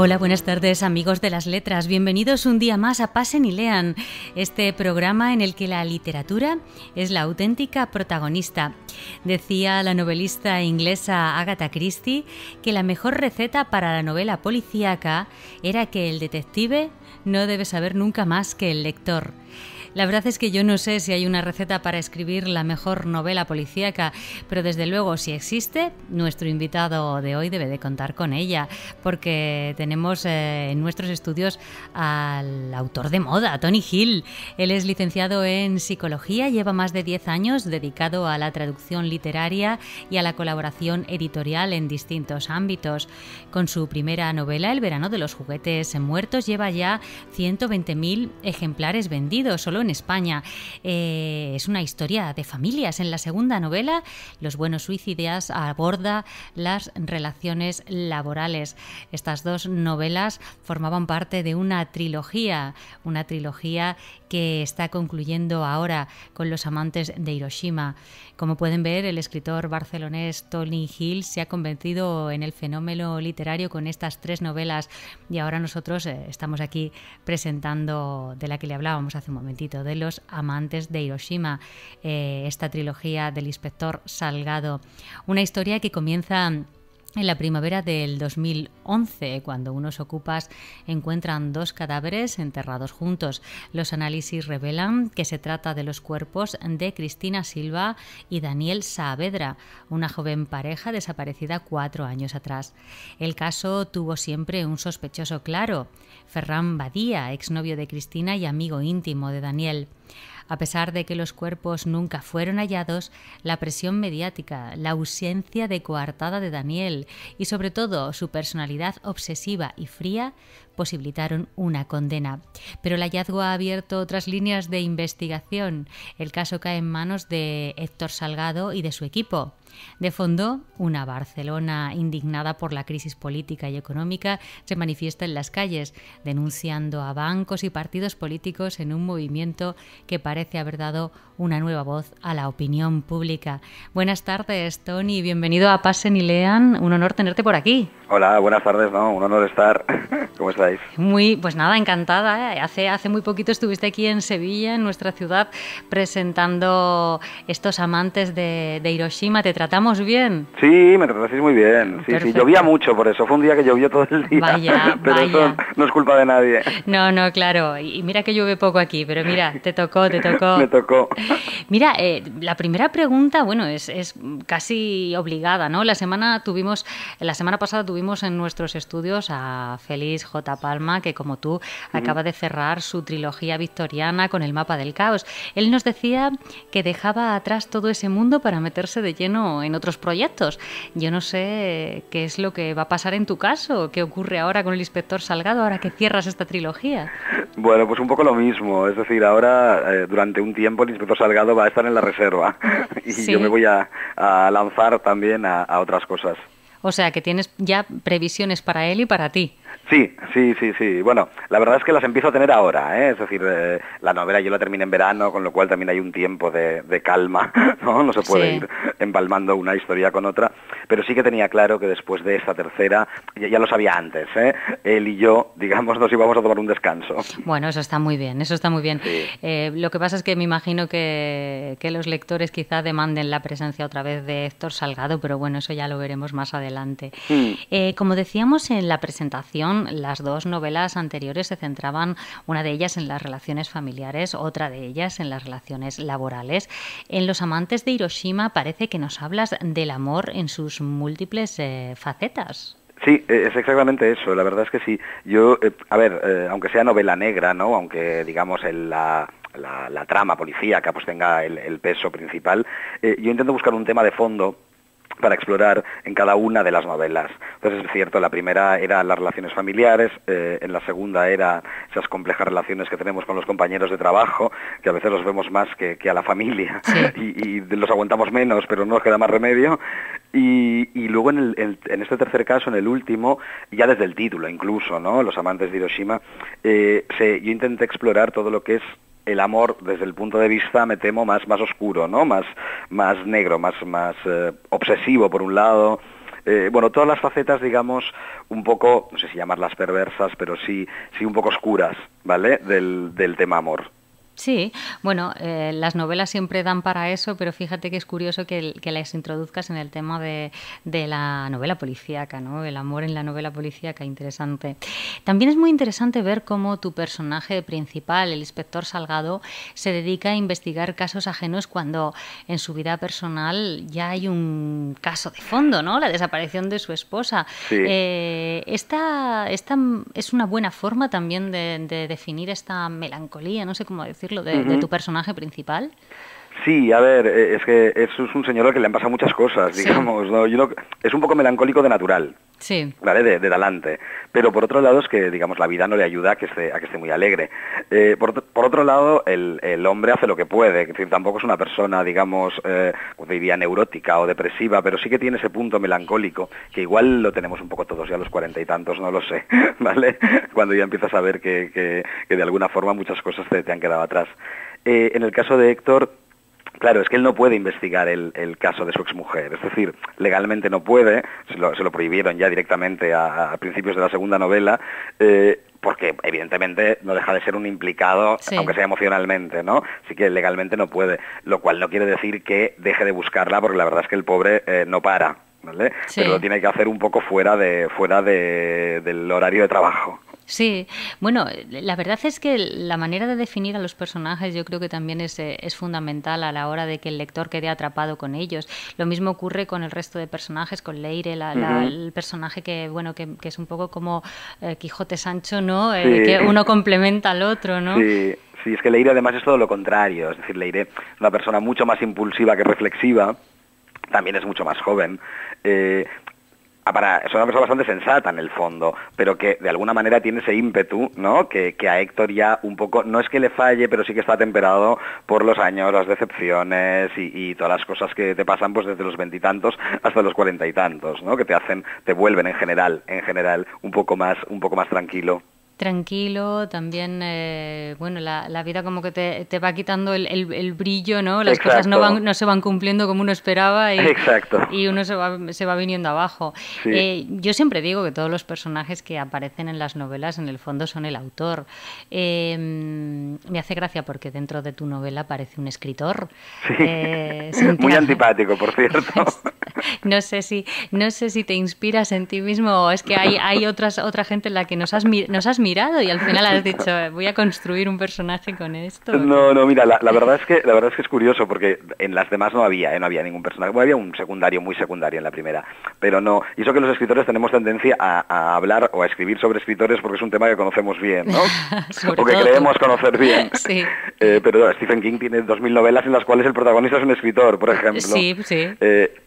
Hola, buenas tardes amigos de las letras, bienvenidos un día más a Pasen y Lean, este programa en el que la literatura es la auténtica protagonista. Decía la novelista inglesa Agatha Christie que la mejor receta para la novela policíaca era que el detective no debe saber nunca más que el lector. La verdad es que yo no sé si hay una receta para escribir la mejor novela policíaca, pero desde luego si existe, nuestro invitado de hoy debe de contar con ella, porque tenemos en nuestros estudios al autor de moda, Tony Hill. Él es licenciado en psicología, lleva más de 10 años dedicado a la traducción literaria y a la colaboración editorial en distintos ámbitos. Con su primera novela, El verano de los juguetes muertos, lleva ya 120.000 ejemplares vendidos solo en España. Es una historia de familias. En la segunda novela, Los buenos suicidas, aborda las relaciones laborales. Estas dos novelas formaban parte de una trilogía que está concluyendo ahora con Los amantes de Hiroshima. Como pueden ver, el escritor barcelonés Tony Hill se ha convertido en el fenómeno literario con estas tres novelas y ahora nosotros estamos aquí presentando de la que le hablábamos hace un momentito, de Los amantes de Hiroshima, esta trilogía del inspector Salgado. Una historia que comienza en la primavera del 2011, cuando unos ocupas encuentran dos cadáveres enterrados juntos. Los análisis revelan que se trata de los cuerpos de Cristina Silva y Daniel Saavedra, una joven pareja desaparecida 4 años atrás. El caso tuvo siempre un sospechoso claro: Ferran Badía, exnovio de Cristina y amigo íntimo de Daniel. A pesar de que los cuerpos nunca fueron hallados, la presión mediática, la ausencia de coartada de Daniel y sobre todo su personalidad obsesiva y fría posibilitaron una condena. Pero el hallazgo ha abierto otras líneas de investigación. El caso cae en manos de Héctor Salgado y de su equipo. De fondo, una Barcelona indignada por la crisis política y económica se manifiesta en las calles, denunciando a bancos y partidos políticos en un movimiento que parece haber dado una nueva voz a la opinión pública. Buenas tardes, Tony, bienvenido a Pasen y Lean, un honor tenerte por aquí. Hola, buenas tardes, un honor estar. ¿Cómo estáis? Pues nada, encantada, ¿eh? Hace muy poquito estuviste aquí en Sevilla, en nuestra ciudad, presentando estos amantes de Hiroshima. ¿Te tratamos bien? Sí, me tratasteis muy bien. Sí, llovía mucho, por eso. Fue un día que llovió todo el día. Pero eso no es culpa de nadie. No, claro. Y mira que llueve poco aquí, pero mira, te tocó. Me tocó. Mira, la primera pregunta, es casi obligada, ¿no? La semana pasada tuvimos en nuestros estudios a Félix J. Palma, que como tú acaba de cerrar su trilogía victoriana con El mapa del caos. Él nos decía que dejaba atrás todo ese mundo para meterse de lleno en otros proyectos. Yo no sé qué es lo que va a pasar en tu caso, qué ocurre ahora con el inspector Salgado, ahora que cierras esta trilogía. Bueno, pues un poco lo mismo, es decir, ahora durante un tiempo el inspector Salgado va a estar en la reserva y sí. Yo me voy a lanzar también a otras cosas. O sea, que tienes ya previsiones para él y para ti. Sí. Bueno, la verdad es que las empiezo a tener ahora, ¿eh? Es decir, la novela yo la terminé en verano, con lo cual también hay un tiempo de calma, ¿no? No se puede ir empalmando una historia con otra, pero sí que tenía claro que después de esta tercera, ya lo sabía antes, él y yo, digamos, nos íbamos a tomar un descanso. Bueno, eso está muy bien. Sí. Lo que pasa es que me imagino que los lectores quizá demanden la presencia otra vez de Héctor Salgado, pero bueno, eso ya lo veremos más adelante. Como decíamos en la presentación, las dos novelas anteriores se centraban, una de ellas en las relaciones familiares, otra de ellas en las relaciones laborales. En Los amantes de Hiroshima parece que nos hablas del amor en sus múltiples facetas. Sí, es exactamente eso, la verdad es que sí. Yo, aunque sea novela negra, ¿no? Aunque digamos la trama policíaca pues tenga el peso principal, yo intento buscar un tema de fondo para explorar en cada una de las novelas. Entonces es cierto, la primera era las relaciones familiares, en la segunda era esas complejas relaciones que tenemos con los compañeros de trabajo, que a veces los vemos más que a la familia, sí. y los aguantamos menos, pero no nos queda más remedio. Y luego en este tercer caso, en el último, ya desde el título incluso, ¿no? Los amantes de Hiroshima, yo intenté explorar todo lo que es el amor desde el punto de vista, me temo, más oscuro, ¿no? Más negro, más obsesivo por un lado, bueno, todas las facetas, digamos, un poco, no sé si llamarlas perversas, pero sí un poco oscuras, ¿vale? Del tema amor. Sí, bueno, las novelas siempre dan para eso, pero fíjate que es curioso que las introduzcas en el tema de la novela policíaca, ¿no? El amor en la novela policíaca, interesante. También es muy interesante ver cómo tu personaje principal, el inspector Salgado, se dedica a investigar casos ajenos cuando en su vida personal ya hay un caso de fondo, ¿no? La desaparición de su esposa. Sí. Esta es una buena forma también de definir esta melancolía, no sé cómo decirlo, de tu personaje principal. Sí, a ver, es que es un señor al que le han pasado muchas cosas, digamos, ¿no? Es un poco melancólico de natural, sí, ¿vale? De talante, pero por otro lado es que, digamos, la vida no le ayuda a que esté muy alegre. Por otro lado, el hombre hace lo que puede, es decir, tampoco es una persona, digamos, diría neurótica o depresiva, pero sí que tiene ese punto melancólico, que igual lo tenemos un poco todos ya a los 40 y tantos, no lo sé, ¿vale? Cuando ya empiezas a ver que de alguna forma muchas cosas te han quedado atrás. En el caso de Héctor, claro, es que él no puede investigar el caso de su exmujer, es decir, legalmente no puede, se lo prohibieron ya directamente a principios de la segunda novela, porque evidentemente no deja de ser un implicado, sí, aunque sea emocionalmente, ¿no? Así que legalmente no puede, lo cual no quiere decir que deje de buscarla, porque la verdad es que el pobre no para, ¿vale? Sí. Pero lo tiene que hacer un poco fuera del horario de trabajo. Sí, bueno, la verdad es que la manera de definir a los personajes yo creo que también es fundamental a la hora de que el lector quede atrapado con ellos. Lo mismo ocurre con el resto de personajes, con Leire, el personaje que es un poco como Quijote Sancho, ¿no? Sí. Que uno complementa al otro, ¿no? Sí. Sí, es que Leire además es todo lo contrario, es decir, Leire, una persona mucho más impulsiva que reflexiva, también es mucho más joven. Es una persona bastante sensata en el fondo, pero que de alguna manera tiene ese ímpetu, ¿no? Que a Héctor ya un poco, no es que le falle, pero sí que está temperado por los años, las decepciones y todas las cosas que te pasan pues desde los 20 y tantos hasta los 40 y tantos, ¿no? Que te vuelven en general, un poco más tranquilo. Tranquilo, también, bueno, la vida como que te va quitando el brillo, ¿no? Las Exacto. Cosas no se van cumpliendo como uno esperaba y uno se va viniendo abajo. Sí. Yo siempre digo que todos los personajes que aparecen en las novelas en el fondo son el autor. Me hace gracia porque dentro de tu novela aparece un escritor. Sí. Muy antipático, por cierto. No sé si te inspiras en ti mismo o es que hay otra gente en la que nos has mirado y al final has dicho voy a construir un personaje con esto. No, mira, la verdad es que es curioso porque en las demás no había ningún personaje. Bueno, había un secundario, muy secundario en la primera, pero no. Y eso que los escritores tenemos tendencia a hablar o a escribir sobre escritores porque es un tema que conocemos bien, ¿no? O que creemos conocer bien. Sí. Pero Stephen King tiene 2000 novelas en las cuales el protagonista es un escritor, por ejemplo. Sí.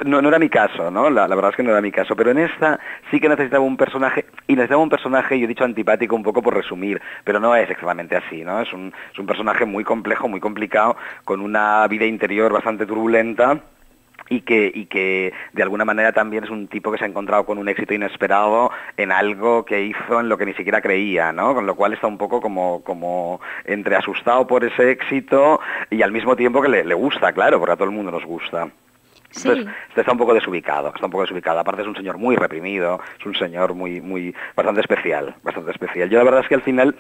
No era mi caso, ¿no? La verdad es que no era mi caso, pero en esta sí que necesitaba un personaje, yo he dicho antipático un poco por resumir, pero no es exactamente así, ¿no? Es un personaje muy complejo, muy complicado, con una vida interior bastante turbulenta, y que de alguna manera también es un tipo que se ha encontrado con un éxito inesperado en algo que hizo en lo que ni siquiera creía, ¿no? Con lo cual está un poco como entre asustado por ese éxito y al mismo tiempo que le gusta, claro, porque a todo el mundo nos gusta. Entonces, sí. Está un poco desubicado. Aparte es un señor muy reprimido, es un señor bastante especial. Yo la verdad es que al final,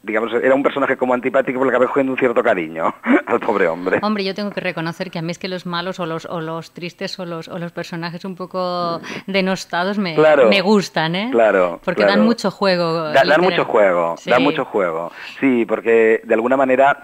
digamos, era un personaje como antipático, pero le acabé cogiendo un cierto cariño al pobre hombre. Hombre, yo tengo que reconocer que a mí es que los malos o los tristes o los personajes un poco denostados me gustan, ¿eh? Claro. Porque dan mucho juego. Dan mucho juego, sí. Dan mucho juego. Sí, porque de alguna manera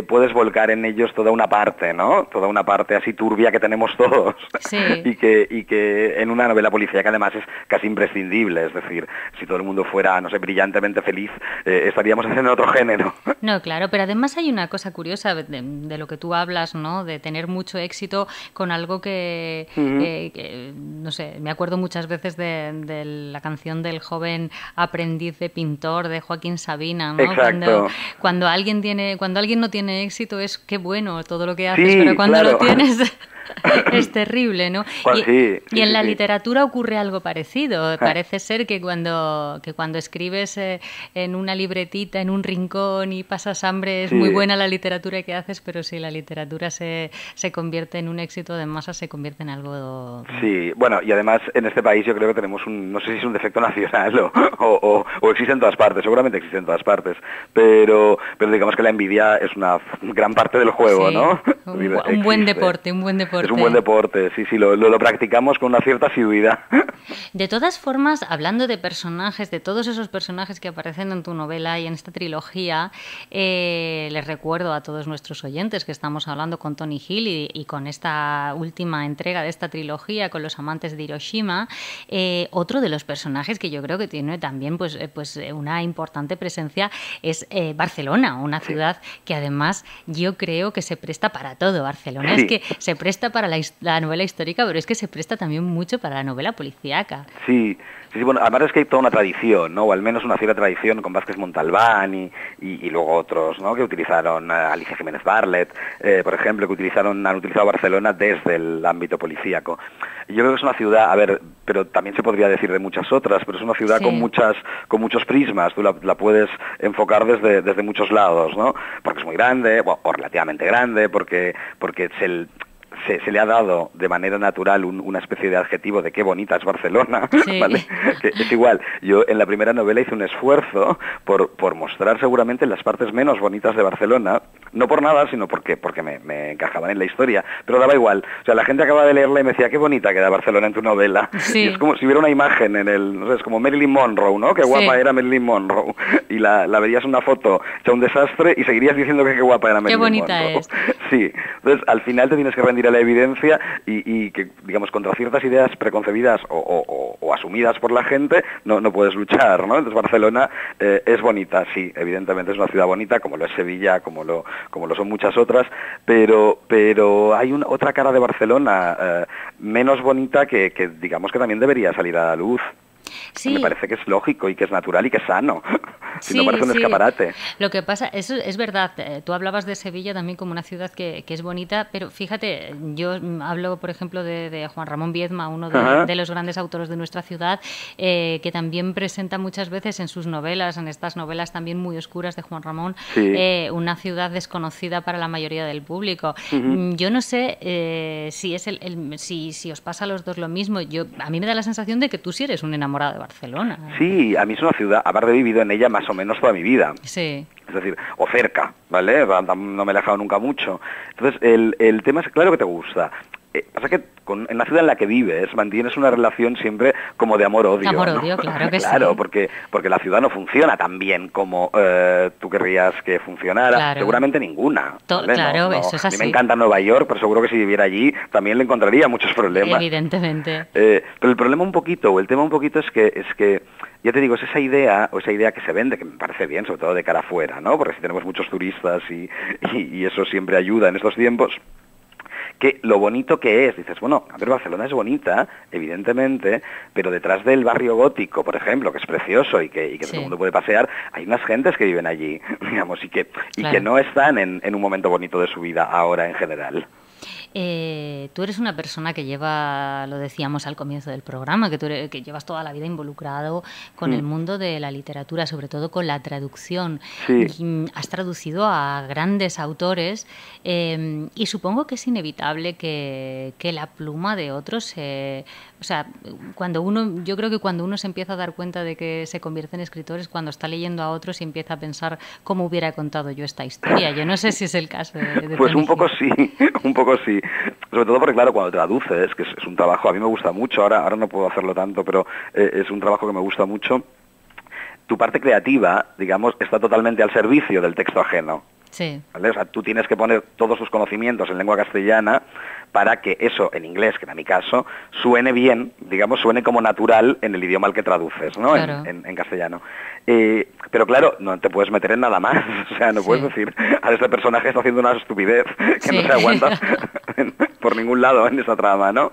puedes volcar en ellos toda una parte, ¿no? Toda una parte así turbia que tenemos todos. Sí. y que en una novela policíaca además es casi imprescindible. Es decir, si todo el mundo fuera, no sé, brillantemente feliz, estaríamos haciendo otro género. No, claro, pero además hay una cosa curiosa de lo que tú hablas, ¿no? De tener mucho éxito con algo que no sé, me acuerdo muchas veces de la canción del joven aprendiz de pintor de Joaquín Sabina, ¿no? Exacto. Cuando alguien no tiene éxito es qué bueno todo lo que haces, pero cuando lo tienes Es terrible, ¿no? Y en la literatura ocurre algo parecido. Parece ser que cuando escribes en una libretita, en un rincón y pasas hambre, es muy buena la literatura que haces, pero si la literatura se convierte en un éxito de masa, se convierte en algo... Sí, bueno, y además en este país yo creo que tenemos no sé si es un defecto nacional o existe en todas partes, seguramente existe en todas partes, pero digamos que la envidia es una gran parte del juego, ¿no? Un buen deporte. Es un buen deporte, sí, lo practicamos con una cierta asiduidad. De todas formas, hablando de personajes, de todos esos personajes que aparecen en tu novela y en esta trilogía, les recuerdo a todos nuestros oyentes que estamos hablando con Tony Hill y con esta última entrega de esta trilogía, con los amantes de Hiroshima, otro de los personajes que yo creo que tiene también pues una importante presencia es Barcelona, una ciudad que además yo creo que se presta para todo. Barcelona es que se presta para la novela histórica, pero es que se presta también mucho para la novela policíaca. Sí, bueno, además es que hay toda una tradición, ¿no? O al menos una cierta tradición con Vázquez Montalbán y luego otros, ¿no? Que utilizaron Alicia Jiménez Barlet, por ejemplo, que han utilizado Barcelona desde el ámbito policíaco. Yo creo que es una ciudad, a ver, pero también se podría decir de muchas otras, pero es una ciudad con muchos prismas. Tú la puedes enfocar desde muchos lados, ¿no? Porque es muy grande, o relativamente grande, porque se le ha dado de manera natural una especie de adjetivo de qué bonita es Barcelona, ¿vale? Que es igual, yo en la primera novela hice un esfuerzo por mostrar seguramente las partes menos bonitas de Barcelona, no por nada, sino porque me encajaban en la historia, pero daba igual. O sea, la gente acaba de leerla y me decía, qué bonita queda Barcelona en tu novela. Sí. Y es como si hubiera una imagen no sé, es como Marilyn Monroe, ¿no? Qué guapa era Marilyn Monroe. Y la verías una foto hecha un desastre y seguirías diciendo que qué guapa era Marilyn Monroe. Qué bonita es. Sí. Entonces, al final te tienes que rendir a la evidencia y que, digamos, contra ciertas ideas preconcebidas o asumidas por la gente, no puedes luchar, ¿no? Entonces, Barcelona es bonita, sí, evidentemente es una ciudad bonita, como lo es Sevilla, como lo son muchas otras, pero hay otra cara de Barcelona menos bonita que digamos que también debería salir a la luz. Sí. Me parece que es lógico y que es natural y que es sano. Si no parece un escaparate. Lo que pasa, eso es verdad. Tú hablabas de Sevilla también como una ciudad que es bonita, pero fíjate, yo hablo, por ejemplo, de Juan Ramón Viedma, uno de los grandes autores de nuestra ciudad, que también presenta muchas veces en sus novelas, en estas novelas también muy oscuras de Juan Ramón, una ciudad desconocida para la mayoría del público. Yo no sé si es si os pasa a los dos lo mismo. A mí me da la sensación de que tú sí eres un enamorado de Barcelona. Sí, a mí es una ciudad, aparte he vivido en ella más o menos toda mi vida. Sí. Es decir, o cerca, ¿vale? No me he alejado nunca mucho. Entonces, el tema es, claro que te gusta. Pasa que en la ciudad en la que vives mantienes una relación siempre como de amor-odio. Amor-odio, ¿no? Claro que claro, sí. Porque la ciudad no funciona tan bien como tú querrías que funcionara. Claro. Seguramente ninguna. ¿Vale? Claro, eso es así. A mí me encanta Nueva York, pero seguro que si viviera allí también le encontraría muchos problemas. Evidentemente. Pero el problema un poquito, o el tema un poquito es que ya te digo, es esa idea que se vende, que me parece bien, sobre todo de cara afuera, ¿no? Porque si tenemos muchos turistas y eso siempre ayuda en estos tiempos. Que lo bonito que es, dices, bueno, a ver, Barcelona es bonita, evidentemente, pero detrás del barrio gótico, por ejemplo, que es precioso y que todo el mundo puede pasear, hay unas gentes que viven allí, digamos, y que no están en un momento bonito de su vida ahora en general. Tú eres una persona que lleva, lo decíamos al comienzo del programa, que llevas toda la vida involucrado con el mundo de la literatura, sobre todo con la traducción. Sí. Has traducido a grandes autores y supongo que es inevitable que la pluma de otros o sea, yo creo que cuando uno se empieza a dar cuenta de que se convierte en escritor es cuando está leyendo a otros y empieza a pensar cómo hubiera contado yo esta historia. Yo no sé si es el caso de Pues un poco sí. Sobre todo porque, claro, cuando traduces, que es un trabajo, a mí me gusta mucho, ahora no puedo hacerlo tanto, pero es un trabajo que me gusta mucho, tu parte creativa, digamos, está totalmente al servicio del texto ajeno. Sí. ¿Vale? O sea, tú tienes que poner todos tus conocimientos en lengua castellana para que eso, en inglés, que era mi caso, suene bien, digamos, suene como natural en el idioma al que traduces, ¿no? Claro. En castellano. Pero claro, no te puedes meter en nada más. O sea, no puedes decir, a este personaje está haciendo una estupidez que no se aguanta por ningún lado en esa trama, ¿no?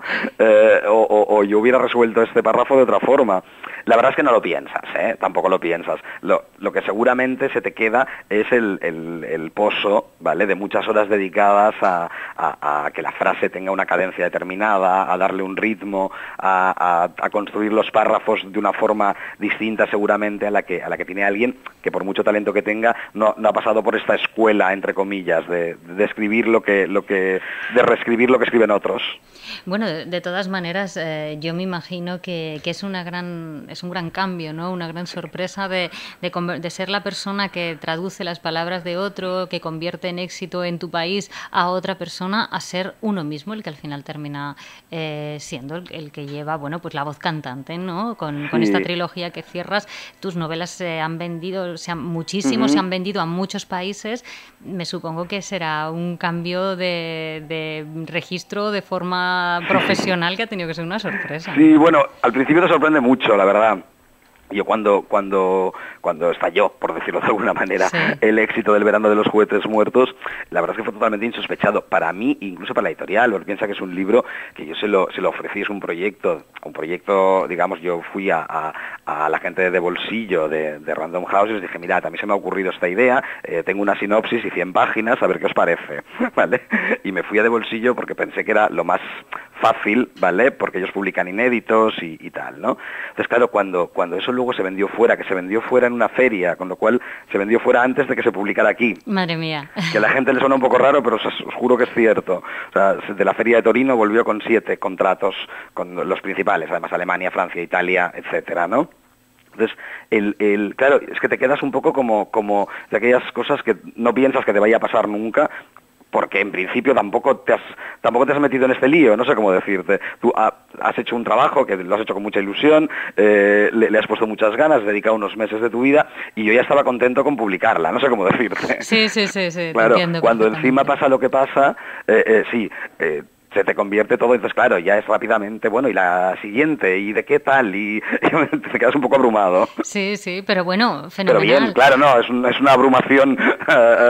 o yo hubiera resuelto este párrafo de otra forma. La verdad es que no lo piensas, tampoco lo piensas. Lo que seguramente se te queda es el pozo, ¿vale?, de muchas horas dedicadas a que la frase tenga una cadencia determinada, a darle un ritmo, a construir los párrafos de una forma distinta seguramente a la que tiene alguien que, por mucho talento que tenga, no ha pasado por esta escuela, entre comillas, de escribir de reescribir lo que escriben otros. Bueno, de todas maneras, yo me imagino que es un gran cambio, ¿no? Una gran sorpresa de ser la persona que traduce las palabras de otro, que convierte en éxito en tu país a otra persona, a ser uno mismo el que al final termina siendo el que lleva, bueno, pues la voz cantante, ¿no? Con esta trilogía que cierras, tus novelas se han vendido muchísimo, se han vendido a muchos países. Me supongo que será un cambio de registro de forma profesional que ha tenido que ser una sorpresa. Sí, bueno, al principio te sorprende mucho, la verdad. Yo cuando estalló, por decirlo de alguna manera, el éxito del Verano de los Juguetes Muertos, la verdad es que fue totalmente insospechado para mí, incluso para la editorial, porque piensa que es un libro que yo se lo ofrecí, es un proyecto, digamos, yo fui a la gente de bolsillo de Random House y les dije, mirad, a mí se me ha ocurrido esta idea, tengo una sinopsis y 100 páginas, a ver qué os parece, ¿vale? Y me fui a de bolsillo porque pensé que era lo más fácil, ¿vale?, porque ellos publican inéditos y tal, ¿no? Entonces, claro, cuando eso luego se vendió fuera, que se vendió fuera en una feria, con lo cual se vendió fuera antes de que se publicara aquí. Madre mía. Que a la gente le suena un poco raro, pero os juro que es cierto. O sea, de la feria de Torino volvió con 7 contratos con los principales, además Alemania, Francia, Italia, etcétera, ¿no? Entonces, claro, es que te quedas un poco como de aquellas cosas que no piensas que te vaya a pasar nunca, porque en principio tampoco te has metido en este lío, no sé cómo decirte. Tú has hecho un trabajo que lo has hecho con mucha ilusión, le has puesto muchas ganas, has dedicado unos meses de tu vida, y yo ya estaba contento con publicarla, no sé cómo decirte. Sí, claro, cuando encima pasa lo que pasa, se te convierte todo, entonces claro, ya es rápidamente, bueno, y la siguiente, y de qué tal, y te quedas un poco abrumado. Sí, pero bueno, fenomenal. Pero bien, claro, no, es una abrumación,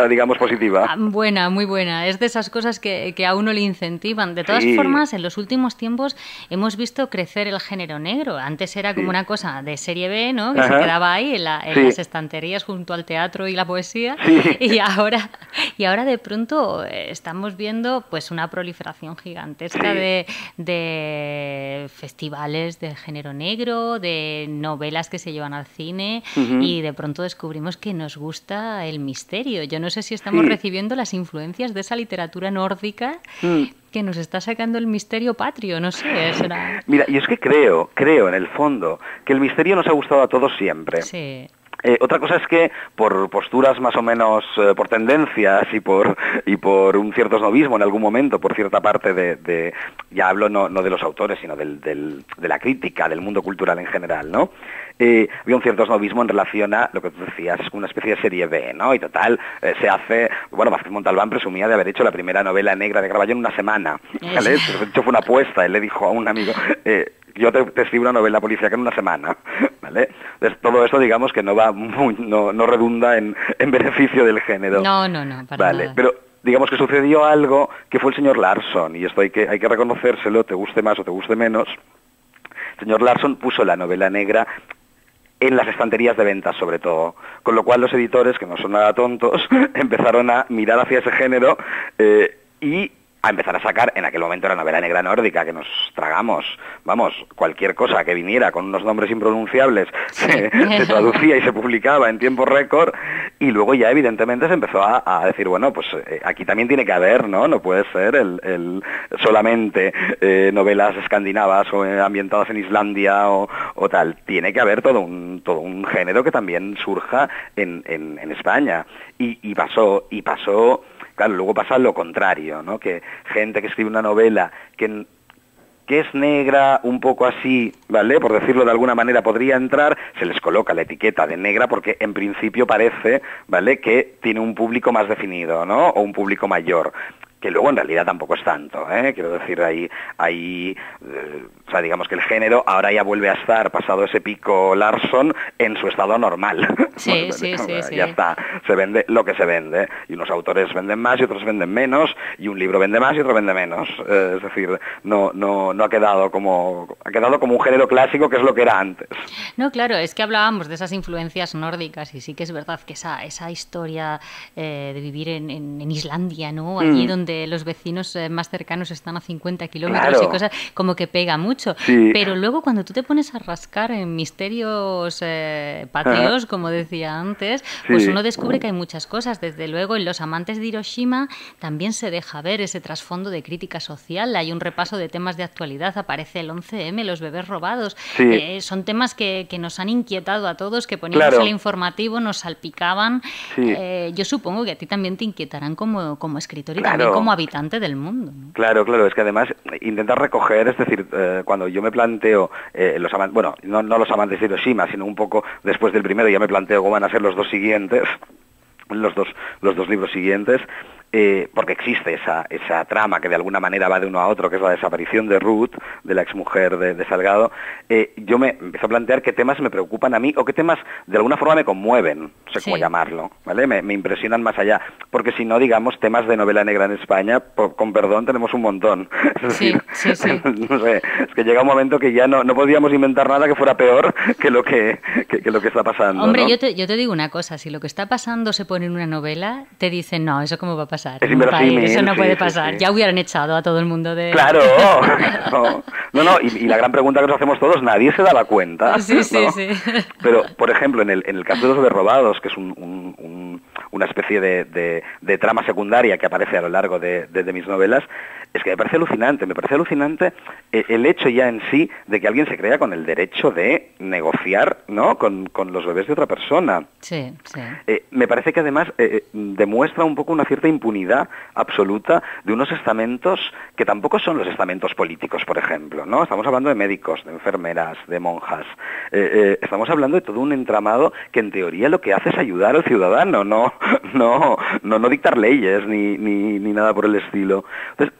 digamos, positiva. Buena, muy buena, es de esas cosas que a uno le incentivan. De todas formas, en los últimos tiempos hemos visto crecer el género negro. Antes era como una cosa de serie B, ¿no?, que se quedaba ahí en las estanterías junto al teatro y la poesía, y ahora de pronto estamos viendo pues una proliferación gigantesca de festivales de género negro, de novelas que se llevan al cine, y de pronto descubrimos que nos gusta el misterio. Yo no sé si estamos recibiendo las influencias de esa literatura nórdica que nos está sacando el misterio patrio, no sé, será... Mira, y es que creo en el fondo que el misterio nos ha gustado a todos siempre. Sí. Otra cosa es que por posturas más o menos, por tendencias y por un cierto snobismo en algún momento, por cierta parte ya hablo no de los autores, sino de la crítica, del mundo cultural en general, ¿no? Había un cierto snobismo en relación a lo que tú decías, una especie de serie B, ¿no? Y total, se hace... Bueno, Vázquez Montalbán presumía de haber hecho la primera novela negra de Carballo en una semana, ¿vale? De hecho fue una apuesta, él le dijo a un amigo... yo te escribo una novela policíaca en una semana, ¿vale? Entonces, todo eso, digamos, que no redunda en beneficio del género. No, para nada. Pero digamos que sucedió algo que fue el señor Larson, y esto hay que reconocérselo, te guste más o te guste menos. El señor Larson puso la novela negra en las estanterías de ventas, sobre todo, con lo cual los editores, que no son nada tontos, empezaron a mirar hacia ese género y a empezar a sacar, en aquel momento era novela negra nórdica, que nos tragamos, vamos, cualquier cosa que viniera con unos nombres impronunciables, se traducía y se publicaba en tiempo récord, y luego ya evidentemente se empezó a decir, bueno, pues aquí también tiene que haber, ¿no? No puede ser solamente novelas escandinavas o ambientadas en Islandia o tal, tiene que haber todo un género que también surja en España, y pasó. Claro, luego pasa lo contrario, ¿no? Que gente que escribe una novela que es negra, un poco así, ¿vale?, por decirlo de alguna manera, podría entrar, se les coloca la etiqueta de negra porque en principio parece, ¿vale?, que tiene un público más definido, ¿no?, o un público mayor. que luego en realidad tampoco es tanto, ¿eh? Quiero decir, o sea, digamos que el género ahora ya vuelve a estar, pasado ese pico Larson, en su estado normal. Sí, sí. Ya está, se vende lo que se vende, y unos autores venden más y otros venden menos, y un libro vende más y otro vende menos. Es decir, no ha quedado como un género clásico, que es lo que era antes. No, claro, es que hablábamos de esas influencias nórdicas, y sí que es verdad que esa historia de vivir en Islandia, ¿no? Allí donde los vecinos más cercanos están a 50 kilómetros y cosas, como que pega mucho. Sí. Pero luego cuando tú te pones a rascar en misterios patrios, como decía antes, pues uno descubre que hay muchas cosas. Desde luego, en Los amantes de Hiroshima también se deja ver ese trasfondo de crítica social. Hay un repaso de temas de actualidad, aparece el 11M, los bebés robados. Sí. Son temas que nos han inquietado a todos, que poníamos el informativo, nos salpicaban. Sí. Yo supongo que a ti también te inquietarán como escritor y también como habitante del mundo, ¿no? Claro, es que además intentar recoger, es decir, cuando yo me planteo los amantes de Hiroshima, sino un poco después del primero, ya me planteo cómo van a ser los dos siguientes, los dos libros siguientes, porque existe esa trama que de alguna manera va de uno a otro, que es la desaparición de Ruth, de la exmujer de Salgado. Yo me empiezo a plantear qué temas me preocupan a mí, o qué temas de alguna forma me conmueven, no sé cómo llamarlo, ¿vale? Me impresionan más allá, porque si no, digamos, temas de novela negra en España, con perdón, tenemos un montón. Es decir, no sé, es que llega un momento que ya no podíamos inventar nada que fuera peor que lo que está pasando. Hombre, ¿no? yo te digo una cosa, si lo que está pasando se pone en una novela, te dicen, no, ¿eso cómo va a pasar? Es inverosímil, eso no puede pasar. Sí. Ya hubieran echado a todo el mundo de... Claro, no, y la gran pregunta que nos hacemos todos, nadie se daba cuenta. Sí. Pero, por ejemplo, en el caso de los bebés robados, que es una especie de trama secundaria que aparece a lo largo de mis novelas, es que me parece alucinante el hecho ya en sí de que alguien se crea con el derecho de negociar, ¿no?, con los bebés de otra persona. Sí. Me parece que además demuestra un poco una cierta impunidad absoluta de unos estamentos que tampoco son los estamentos políticos, por ejemplo, ¿no? Estamos hablando de médicos, de enfermeras, de monjas. Estamos hablando de todo un entramado que en teoría lo que hace es ayudar al ciudadano, no dictar leyes ni nada por el estilo. Entonces,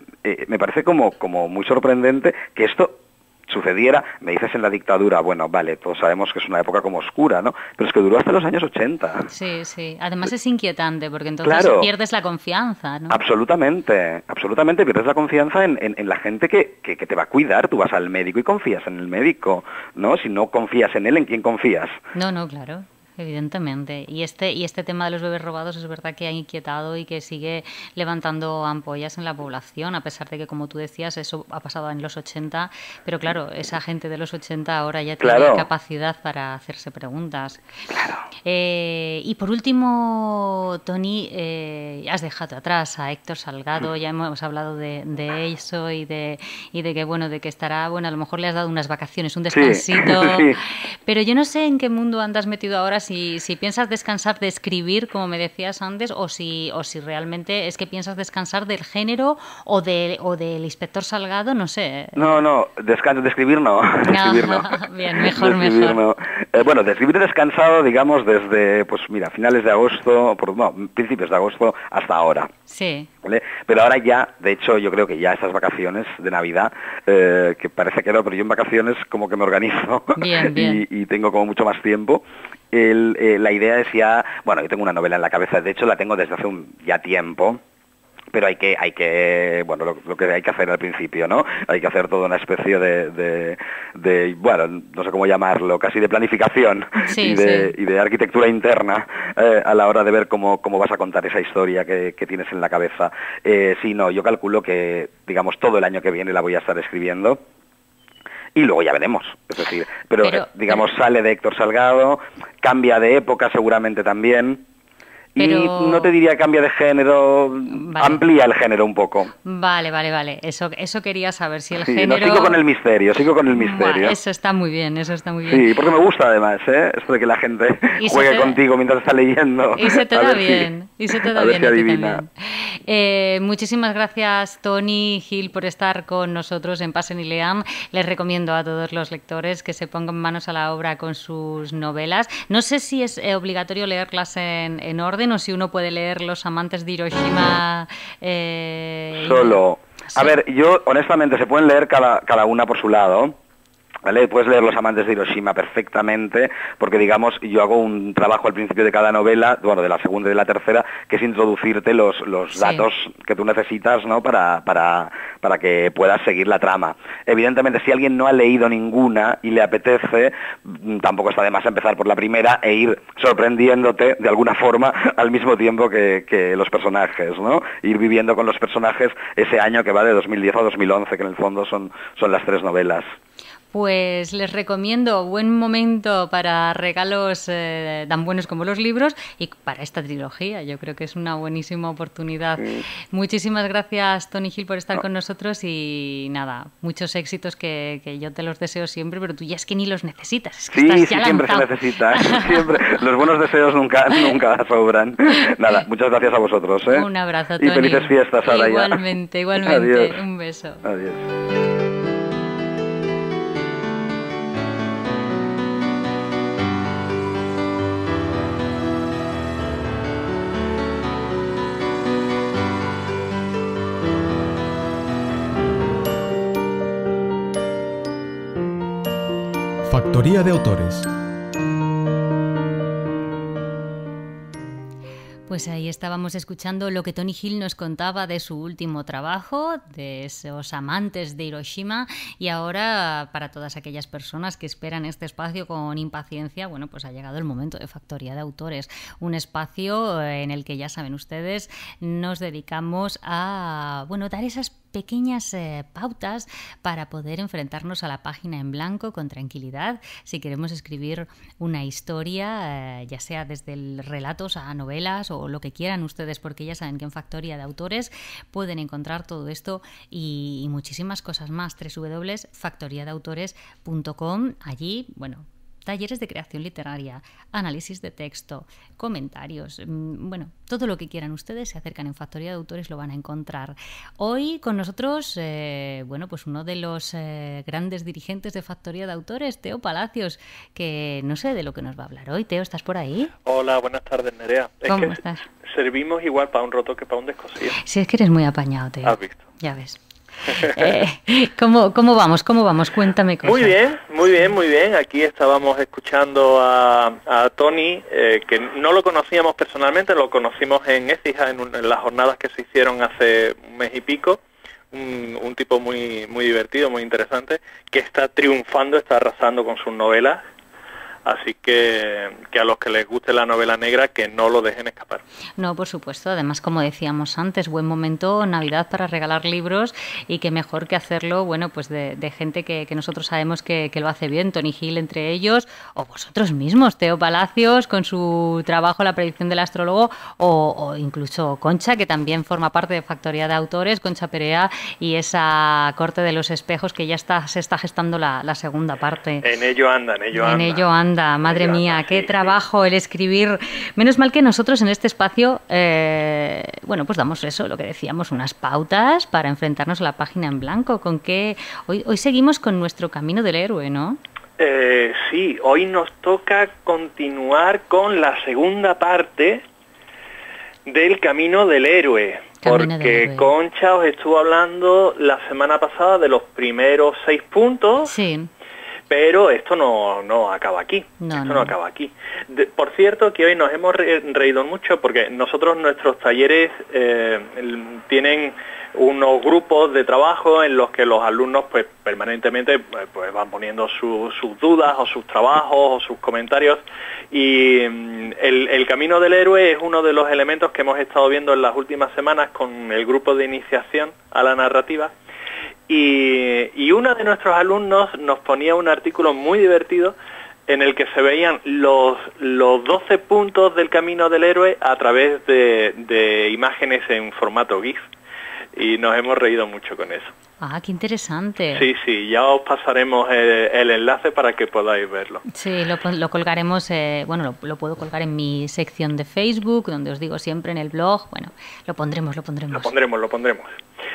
me parece como muy sorprendente que esto sucediera. Me dices en la dictadura, bueno, vale, todos sabemos que es una época como oscura, ¿no? Pero es que duró hasta los años 80. Sí. Además es inquietante, porque entonces pierdes la confianza, ¿no? Absolutamente, pierdes la confianza en la gente que te va a cuidar. Tú vas al médico y confías en el médico, ¿no? Si no confías en él, ¿en quién confías? No, claro. Evidentemente. Y este tema de los bebés robados es verdad que ha inquietado y que sigue levantando ampollas en la población, a pesar de que, como tú decías, eso ha pasado en los 80, pero claro, esa gente de los 80 ahora ya tiene capacidad para hacerse preguntas. Claro. Y por último, Toni, has dejado atrás a Héctor Salgado, ya hemos hablado de eso y de que, bueno, de que estará, bueno, a lo mejor le has dado unas vacaciones, un descansito, pero yo no sé en qué mundo andas metido ahora, si piensas descansar de escribir, como me decías antes, o si realmente es que piensas descansar del género o del inspector Salgado, no sé. No, descanso de escribir no. Bien, mejor. No. Bueno, de escribir descansado, digamos, desde, pues mira, finales de agosto, principios de agosto hasta ahora. Sí. ¿Vale? Pero ahora ya, de hecho, yo creo que ya estas vacaciones de Navidad, que parece que no, pero yo en vacaciones como que me organizo bien. y tengo como mucho más tiempo. La idea es ya, bueno, yo tengo una novela en la cabeza, de hecho la tengo desde hace ya tiempo, pero hay que bueno, lo que hay que hacer al principio, ¿no? Hay que hacer toda una especie de bueno, no sé cómo llamarlo, casi de planificación y de arquitectura interna a la hora de ver cómo vas a contar esa historia que tienes en la cabeza. Yo calculo que, digamos, todo el año que viene la voy a estar escribiendo. Y luego ya veremos, es decir, pero sale de Héctor Salgado, cambia de época seguramente también, y no te diría cambia de género, amplía el género un poco. Vale, eso quería saber, si el género... No, sigo con el misterio. Bueno, eso está muy bien. Sí, porque me gusta además, esto de que la gente juegue contigo mientras está leyendo. Y se te da bien, a ver si adivina. Muchísimas gracias, Toni Gil, por estar con nosotros en Pasen y Lean. Les recomiendo a todos los lectores que se pongan manos a la obra con sus novelas. No sé si es obligatorio leerlas en orden, orden o si uno puede leer Los amantes de Hiroshima solo. Sí. A ver, yo honestamente se pueden leer cada una por su lado. ¿Vale? Puedes leer Los amantes de Hiroshima perfectamente, porque digamos, yo hago un trabajo al principio de cada novela, bueno, de la segunda y de la tercera, que es introducirte los datos que tú necesitas, ¿no? para que puedas seguir la trama. Evidentemente, si alguien no ha leído ninguna y le apetece, tampoco está de más empezar por la primera e ir sorprendiéndote de alguna forma al mismo tiempo que los personajes, ¿no? Ir viviendo con los personajes ese año que va de 2010 a 2011, que en el fondo son las 3 novelas. Pues les recomiendo, buen momento para regalos tan buenos como los libros y para esta trilogía. Yo creo que es una buenísima oportunidad. Muchísimas gracias, Tony Hill, por estar con nosotros y nada, muchos éxitos que yo te los deseo siempre, pero tú ya es que ni los necesitas. Es que sí, estás ya siempre lanzado. Se necesita. Siempre. Los buenos deseos nunca sobran. Nada, muchas gracias a vosotros. Un abrazo, Tony. Y felices fiestas ahora ya. Igualmente. Adiós. Un beso. Adiós. Factoría de autores. Pues ahí estábamos escuchando lo que Tony Hill nos contaba de su último trabajo, de esos amantes de Hiroshima, y ahora para todas aquellas personas que esperan este espacio con impaciencia, bueno, pues ha llegado el momento de Factoría de Autores, un espacio en el que ya saben ustedes nos dedicamos a, bueno, dar esas pequeñas pautas para poder enfrentarnos a la página en blanco con tranquilidad. Si queremos escribir una historia, ya sea desde relatos a novelas o lo que quieran ustedes, porque ya saben que en Factoría de Autores pueden encontrar todo esto y muchísimas cosas más. www.factoriadeautores.com. Allí, bueno, talleres de creación literaria, análisis de texto, comentarios, bueno, todo lo que quieran ustedes se acercan en Factoría de Autores, lo van a encontrar. Hoy con nosotros, bueno, pues uno de los grandes dirigentes de Factoría de Autores, Teo Palacios, que no sé de lo que nos va a hablar hoy. Teo, ¿estás por ahí? Hola, buenas tardes, Nerea. ¿Cómo estás? Servimos igual para un roto que para un descosido. Sí, es que eres muy apañado, Teo. ¿Has visto? Ya ves. ¿Cómo vamos? Cuéntame cosas. Muy bien. Aquí estábamos escuchando a Tony, que no lo conocíamos personalmente, lo conocimos en Écija, en las jornadas que se hicieron hace un mes y pico. Un tipo muy divertido, muy interesante, que está triunfando, está arrasando con sus novelas. Así que a los que les guste la novela negra, que no lo dejen escapar. No, por supuesto. Además, como decíamos antes, buen momento, Navidad, para regalar libros, y que mejor que hacerlo, bueno, pues de gente que nosotros sabemos que lo hace bien, Tony Hill entre ellos, o vosotros mismos, Teo Palacios, con su trabajo La predicción del astrólogo, o incluso Concha, que también forma parte de Factoría de Autores, Concha Perea, y esa corte de los espejos que ya se está gestando la segunda parte. En ello anda. Madre mía, qué trabajo el escribir. Menos mal que nosotros en este espacio, bueno, pues damos eso, lo que decíamos, unas pautas para enfrentarnos a la página en blanco. ¿Con qué? Hoy seguimos con nuestro camino del héroe, ¿no? Sí, hoy nos toca continuar con la segunda parte del camino del héroe. Porque Concha os estuvo hablando la semana pasada de los primeros 6 puntos. Sí. Pero esto no acaba aquí. No acaba aquí. Por cierto, que hoy nos hemos reído mucho porque nosotros, nuestros talleres tienen unos grupos de trabajo en los que los alumnos pues permanentemente pues van poniendo sus dudas o sus trabajos o sus comentarios, y el camino del héroe es uno de los elementos que hemos estado viendo en las últimas semanas con el grupo de iniciación a la narrativa. Y uno de nuestros alumnos nos ponía un artículo muy divertido en el que se veían los 12 puntos del camino del héroe a través de imágenes en formato GIF. Y nos hemos reído mucho con eso. Ah, qué interesante. Sí, ya os pasaremos el enlace para que podáis verlo. Sí, lo colgaremos, bueno, lo puedo colgar en mi sección de Facebook, donde os digo siempre en el blog. Bueno, lo pondremos. Lo pondremos.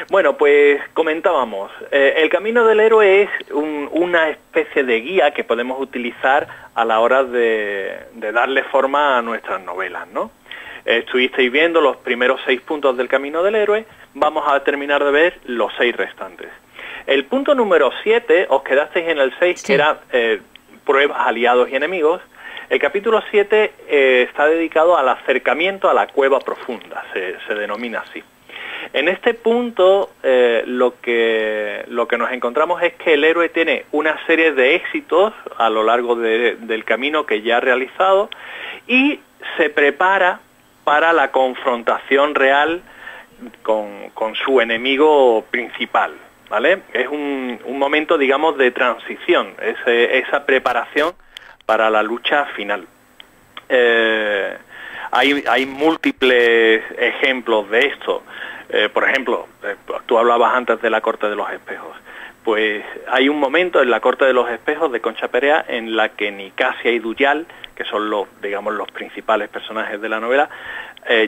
Bueno, pues comentábamos, el camino del héroe es una especie de guía que podemos utilizar a la hora de darle forma a nuestras novelas, ¿no? estuvisteis viendo los primeros 6 puntos del camino del héroe, vamos a terminar de ver los 6 restantes. El punto número 7, os quedasteis en el 6, sí, que era pruebas, aliados y enemigos. El capítulo 7 está dedicado al acercamiento a la cueva profunda, se denomina así. En este punto lo que nos encontramos es que el héroe tiene una serie de éxitos a lo largo del camino que ya ha realizado y se prepara para la confrontación real con su enemigo principal, ¿vale? Es un momento, digamos, de transición, esa preparación para la lucha final. Hay múltiples ejemplos de esto. Por ejemplo, tú hablabas antes de la Corte de los Espejos. Pues hay un momento en la Corte de los Espejos de Concha Perea en la que Nicasia y Duyal, que son los principales personajes de la novela,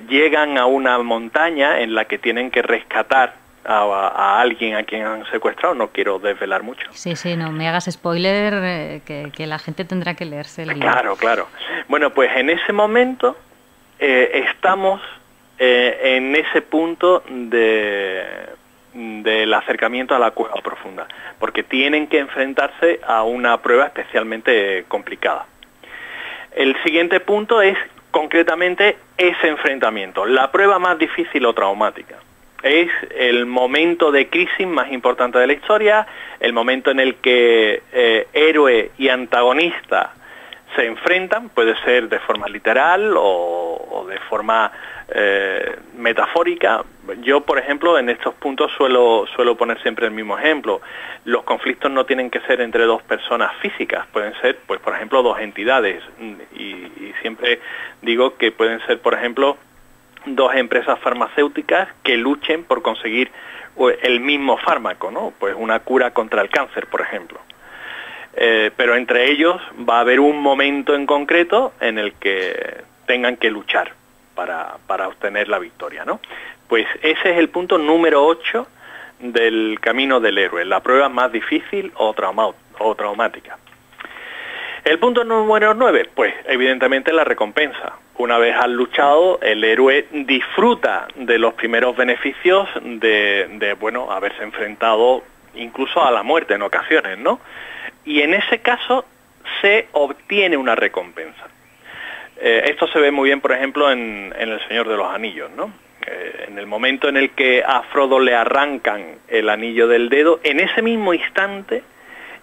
llegan a una montaña en la que tienen que rescatar a alguien a quien han secuestrado. No quiero desvelar mucho. Sí, no me hagas spoiler, que la gente tendrá que leerse el libro. Claro. Bueno, pues en ese momento estamos en ese punto del acercamiento a la cueva profunda, porque tienen que enfrentarse a una prueba especialmente complicada. El siguiente punto es concretamente ese enfrentamiento, la prueba más difícil o traumática. Es el momento de crisis más importante de la historia, el momento en el que héroe y antagonista se enfrentan, puede ser de forma literal o de forma metafórica. Yo, por ejemplo, en estos puntos suelo poner siempre el mismo ejemplo. Los conflictos no tienen que ser entre dos personas físicas, pueden ser, pues, por ejemplo, dos entidades, y siempre digo que pueden ser, por ejemplo, dos empresas farmacéuticas que luchen por conseguir el mismo fármaco, ¿no? Pues una cura contra el cáncer, por ejemplo. Pero entre ellos va a haber un momento en concreto en el que tengan que luchar para obtener la victoria, ¿no? Pues ese es el punto número 8 del camino del héroe, la prueba más difícil o traumática. El punto número 9, pues evidentemente la recompensa. Una vez has luchado, el héroe disfruta de los primeros beneficios de haberse enfrentado incluso a la muerte en ocasiones, ¿no? Y en ese caso se obtiene una recompensa. Esto se ve muy bien, por ejemplo, en El Señor de los Anillos, ¿no? En el momento en el que a Frodo le arrancan el anillo del dedo, en ese mismo instante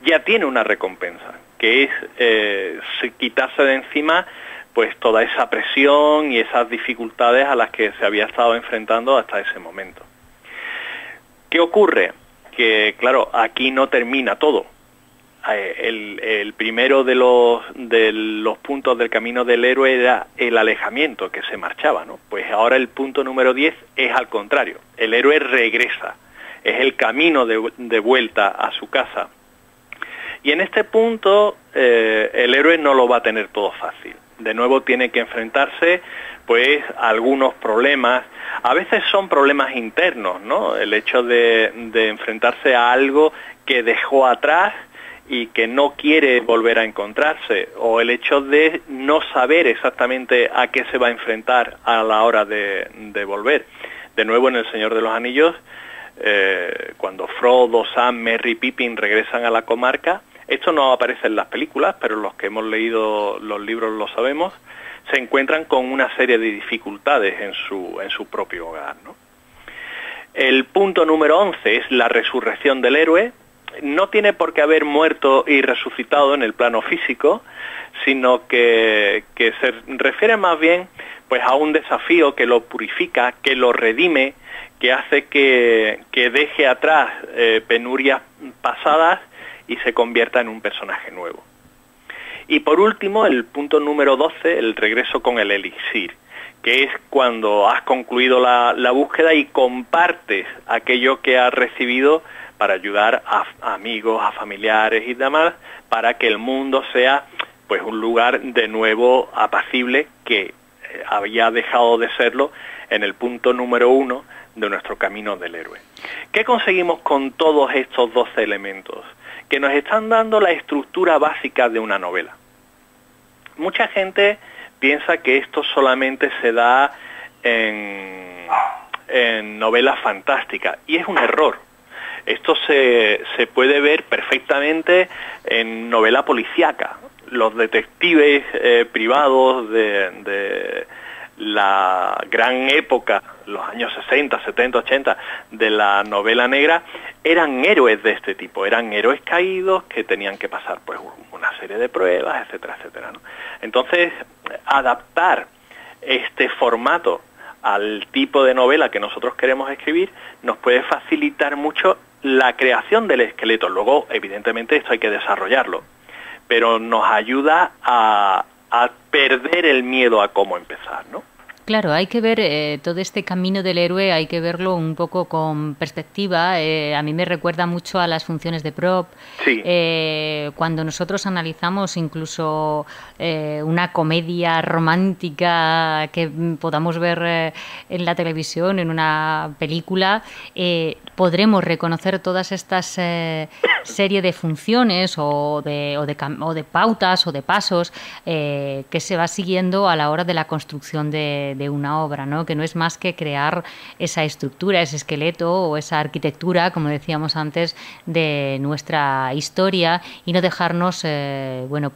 ya tiene una recompensa, que es quitarse de encima pues toda esa presión y esas dificultades a las que se había estado enfrentando hasta ese momento. ¿Qué ocurre? Que, claro, aquí no termina todo. El primero de los puntos del camino del héroe era el alejamiento, que se marchaba, ¿no? Pues ahora el punto número 10 es al contrario. El héroe regresa, es el camino de vuelta a su casa. Y en este punto el héroe no lo va a tener todo fácil. De nuevo tiene que enfrentarse pues a algunos problemas. A veces son problemas internos, ¿no? El hecho de enfrentarse a algo que dejó atrás y que no quiere volver a encontrarse, o el hecho de no saber exactamente a qué se va a enfrentar a la hora de volver. De nuevo, en El Señor de los Anillos, cuando Frodo, Sam, Merry y Pippin regresan a la comarca, esto no aparece en las películas, pero los que hemos leído los libros lo sabemos, se encuentran con una serie de dificultades en su propio hogar, ¿no? El punto número 11 es la resurrección del héroe. No tiene por qué haber muerto y resucitado en el plano físico, sino que se refiere más bien pues a un desafío que lo purifica, que lo redime, que hace que deje atrás penurias pasadas y se convierta en un personaje nuevo. Y por último, el punto número 12, el regreso con el elixir, que es cuando has concluido la búsqueda y compartes aquello que has recibido para ayudar a amigos, a familiares y demás, para que el mundo sea pues un lugar de nuevo apacible, que había dejado de serlo en el punto número 1 de nuestro camino del héroe. ¿Qué conseguimos con todos estos 12 elementos? Que nos están dando la estructura básica de una novela. Mucha gente piensa que esto solamente se da en novela fantástica, y es un error. Esto se puede ver perfectamente en novela policíaca. Los detectives privados de la gran época, los años 60, 70, 80, de la novela negra, eran héroes de este tipo, eran héroes caídos que tenían que pasar pues una serie de pruebas, etcétera, etcétera, ¿no? Entonces, adaptar este formato al tipo de novela que nosotros queremos escribir nos puede facilitar mucho la creación del esqueleto. Luego, evidentemente, esto hay que desarrollarlo, pero nos ayuda a perder el miedo a cómo empezar, ¿no? Claro, hay que ver todo este camino del héroe, hay que verlo un poco con perspectiva. A mí me recuerda mucho a las funciones de prop. Sí. Cuando nosotros analizamos incluso una comedia romántica que podamos ver en la televisión, en una película, podremos reconocer todas estas serie de funciones o de pautas o de pasos que se va siguiendo a la hora de la construcción de una obra, ¿no? Que no es más que crear esa estructura, ese esqueleto o esa arquitectura, como decíamos antes, de nuestra historia, y no dejarnos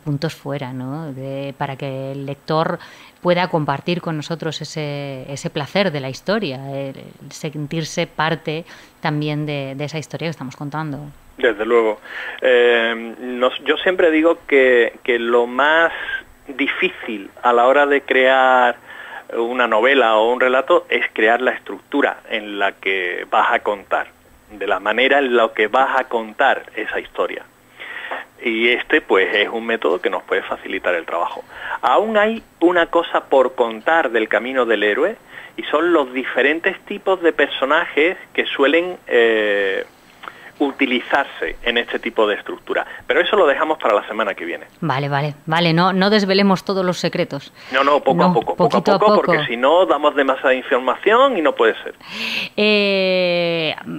puntos fuera, ¿no? Para que el lector pueda compartir con nosotros ese placer de la historia, el sentirse parte también de esa historia que estamos contando. Desde luego. Yo siempre digo que lo más difícil a la hora de crear una novela o un relato es crear la estructura en la que vas a contar, de la manera en la que vas a contar esa historia. Y pues es un método que nos puede facilitar el trabajo. Aún hay una cosa por contar del camino del héroe, y son los diferentes tipos de personajes que suelen utilizarse en este tipo de estructura. Pero eso lo dejamos para la semana que viene. Vale, no desvelemos todos los secretos. No, poco a poco, porque si no damos demasiada información y no puede ser.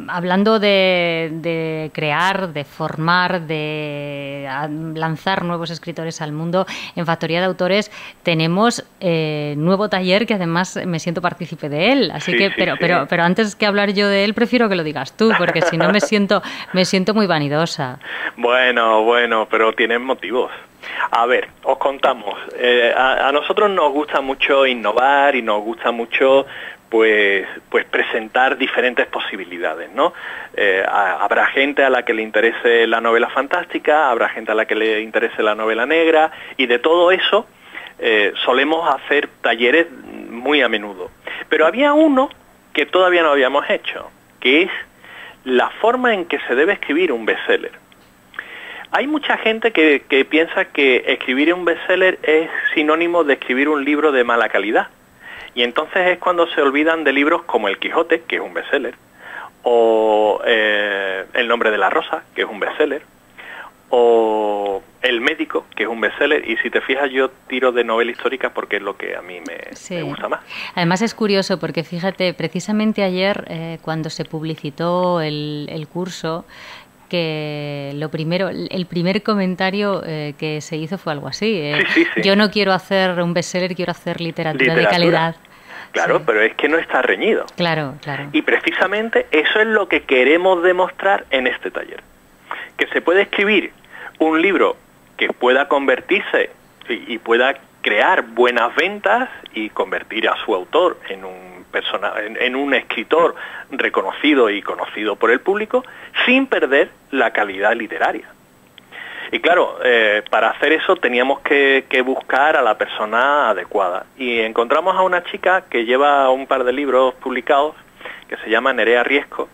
Hablando de crear, de formar, de lanzar nuevos escritores al mundo, en Factoría de Autores tenemos nuevo taller que además me siento partícipe de él, así sí, que sí. Pero antes que hablar yo de él, prefiero que lo digas tú, porque si no me siento muy vanidosa. Bueno, pero tienen motivos. A ver, os contamos. A nosotros nos gusta mucho innovar y nos gusta mucho pues presentar diferentes posibilidades, ¿no? Habrá gente a la que le interese la novela fantástica, habrá gente a la que le interese la novela negra, y de todo eso solemos hacer talleres muy a menudo. Pero había uno que todavía no habíamos hecho, que es la forma en que se debe escribir un bestseller. Hay mucha gente que piensa que escribir un bestseller es sinónimo de escribir un libro de mala calidad. Y entonces es cuando se olvidan de libros como El Quijote, que es un bestseller, o El nombre de la rosa, que es un bestseller, o El médico, que es un bestseller. Y si te fijas, yo tiro de novela histórica porque es lo que a mí me gusta más. Además es curioso porque fíjate, precisamente ayer cuando se publicitó el curso, que el primer comentario que se hizo fue algo así. Sí. Yo no quiero hacer un bestseller, quiero hacer literatura de calidad. Claro, sí. Pero es que no está reñido. Claro. Y precisamente eso es lo que queremos demostrar en este taller. Que se puede escribir un libro que pueda convertirse y pueda crear buenas ventas y convertir a su autor en un escritor reconocido y conocido por el público, sin perder la calidad literaria. Y claro, para hacer eso teníamos que buscar a la persona adecuada. Y encontramos a una chica que lleva un par de libros publicados, que se llama Nerea Riesco,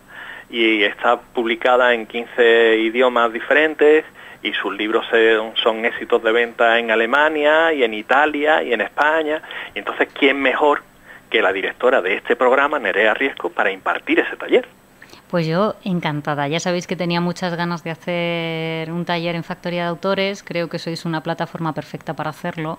y está publicada en 15 idiomas diferentes, y sus libros son éxitos de venta en Alemania y en Italia y en España. Y entonces, ¿quién mejor que la directora de este programa, Nerea Riesco, para impartir ese taller? Pues yo encantada. Ya sabéis que tenía muchas ganas de hacer un taller en Factoría de Autores. Creo que sois una plataforma perfecta para hacerlo.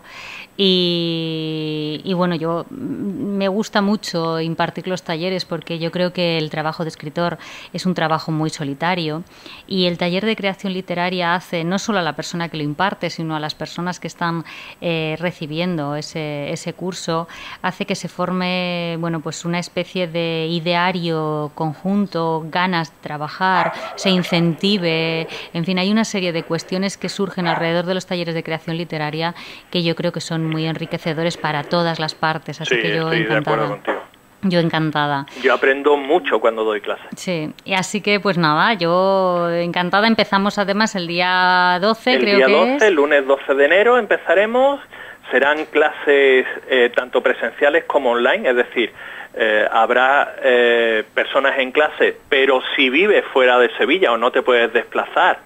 Y bueno, yo me gusta mucho impartir los talleres porque yo creo que el trabajo de escritor es un trabajo muy solitario. Y el taller de creación literaria hace no solo a la persona que lo imparte, sino a las personas que están recibiendo ese curso, hace que se forme, bueno, pues una especie de ideario conjunto, ganas de trabajar, se incentive, en fin, hay una serie de cuestiones que surgen alrededor de los talleres de creación literaria que yo creo que son muy enriquecedores para todas las partes, así que yo estoy encantada. De acuerdo contigo. Yo encantada. Yo aprendo mucho cuando doy clases. Sí, y así que pues nada, yo encantada. Empezamos además el día 12, creo que es. El día 12, el lunes 12 de enero empezaremos. Serán clases tanto presenciales como online, es decir, habrá personas en clase, pero si vives fuera de Sevilla o no te puedes desplazar,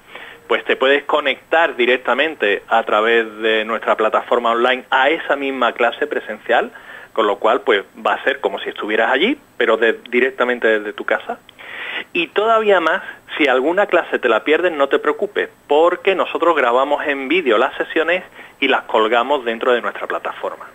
pues te puedes conectar directamente a través de nuestra plataforma online a esa misma clase presencial, con lo cual pues va a ser como si estuvieras allí, pero directamente desde tu casa. Y todavía más, si alguna clase te la pierdes, no te preocupes, porque nosotros grabamos en vídeo las sesiones y las colgamos dentro de nuestra plataforma.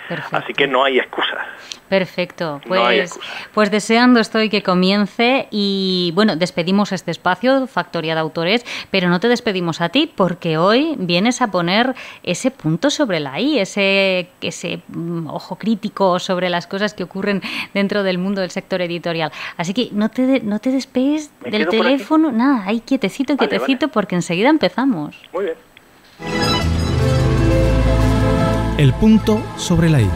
Perfecto. Así que no hay excusas. Perfecto, no hay excusas. Pues deseando estoy que comience y bueno, despedimos este espacio, Factoría de Autores, pero no te despedimos a ti porque hoy vienes a poner ese punto sobre la I, ese ojo crítico sobre las cosas que ocurren dentro del mundo del sector editorial. Así que no te despegues del teléfono, nada, ahí quietecito, vale. Porque enseguida empezamos. Muy bien. El punto sobre la I.